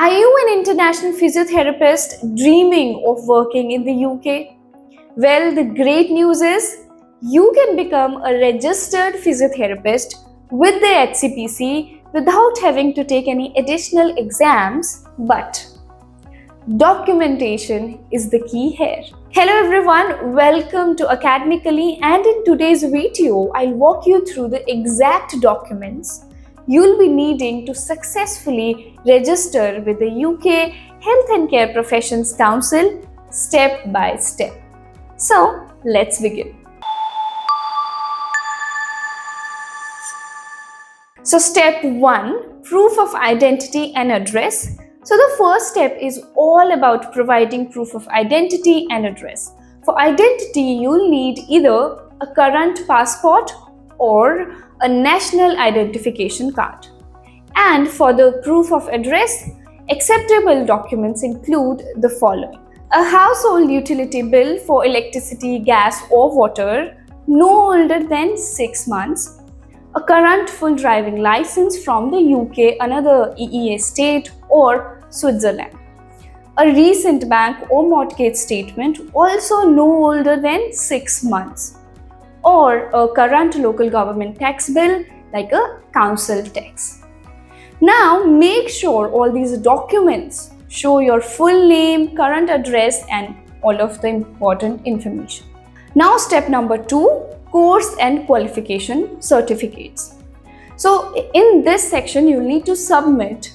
Are you an international physiotherapist dreaming of working in the UK? Well, the great news is you can become a registered physiotherapist with the HCPC without having to take any additional exams, but documentation is the key here. Hello everyone, welcome to Academically, and in today's video, I'll walk you through the exact documents you'll be needing to successfully register with the UK Health and Care Professions Council step by step. So, let's begin. So, step 1, proof of identity and address. So, the first step is all about providing proof of identity and address. For identity, you'll need either a current passport or a national identification card. And for the proof of address, acceptable documents include the following: a household utility bill for electricity, gas or water no older than 6 months, a current full driving license from the UK, another EEA state or Switzerland, a recent bank or mortgage statement also no older than 6 months, or a current local government tax bill like a council tax. Now make sure all these documents show your full name, current address and all of the important information. Now step number 2, course and qualification certificates. So in this section you'll need to submit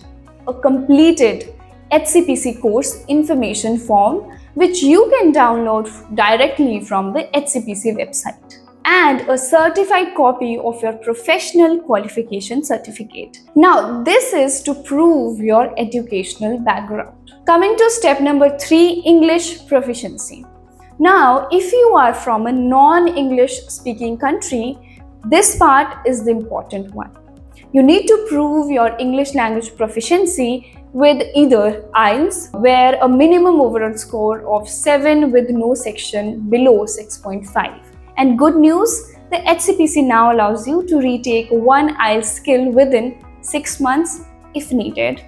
a completed HCPC course information form which you can download directly from the HCPC website, and a certified copy of your professional qualification certificate. Now, this is to prove your educational background. Coming to step number 3, English proficiency. Now, if you are from a non-English speaking country, this part is the important one. You need to prove your English language proficiency with either IELTS, where a minimum overall score of 7 with no section below 6.5. And good news, the HCPC now allows you to retake one IELTS skill within 6 months if needed,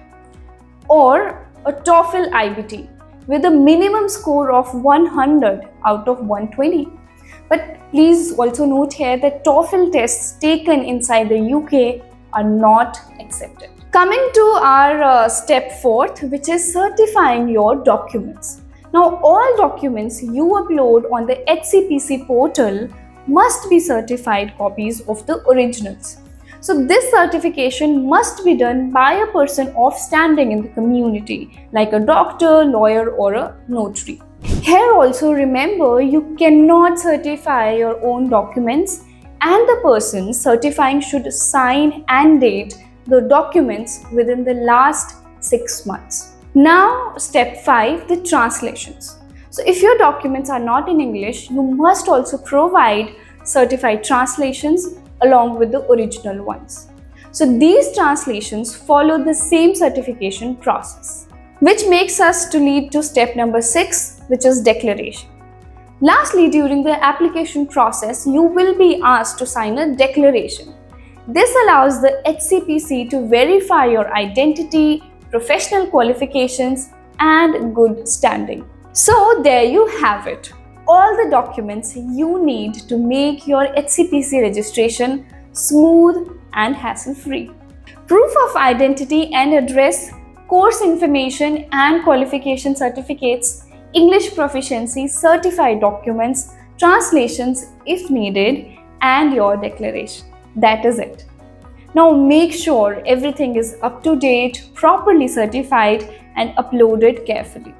or a TOEFL IBT with a minimum score of 100 out of 120. But please also note here that TOEFL tests taken inside the UK are not accepted. Coming to our step 4th, which is certifying your documents. Now, all documents you upload on the HCPC portal must be certified copies of the originals. So, this certification must be done by a person of standing in the community, like a doctor, lawyer, or a notary. Here also remember, you cannot certify your own documents, and the person certifying should sign and date the documents within the last 6 months. Now, step 5, the translations. So, if your documents are not in English, you must also provide certified translations along with the original ones. So, these translations follow the same certification process, which makes us to lead to step number 6, which is declaration. Lastly, during the application process, you will be asked to sign a declaration. This allows the HCPC to verify your identity, professional qualifications and good standing. So there you have it, all the documents you need to make your HCPC registration smooth and hassle-free. Proof of identity and address, course information and qualification certificates, English proficiency, certified documents, translations if needed, and your declaration. That is it. Now make sure everything is up to date, properly certified and uploaded carefully.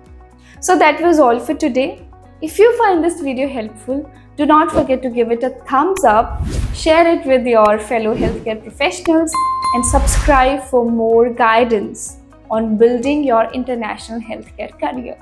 So that was all for today. If you find this video helpful, do not forget to give it a thumbs up, share it with your fellow healthcare professionals and subscribe for more guidance on building your international healthcare career.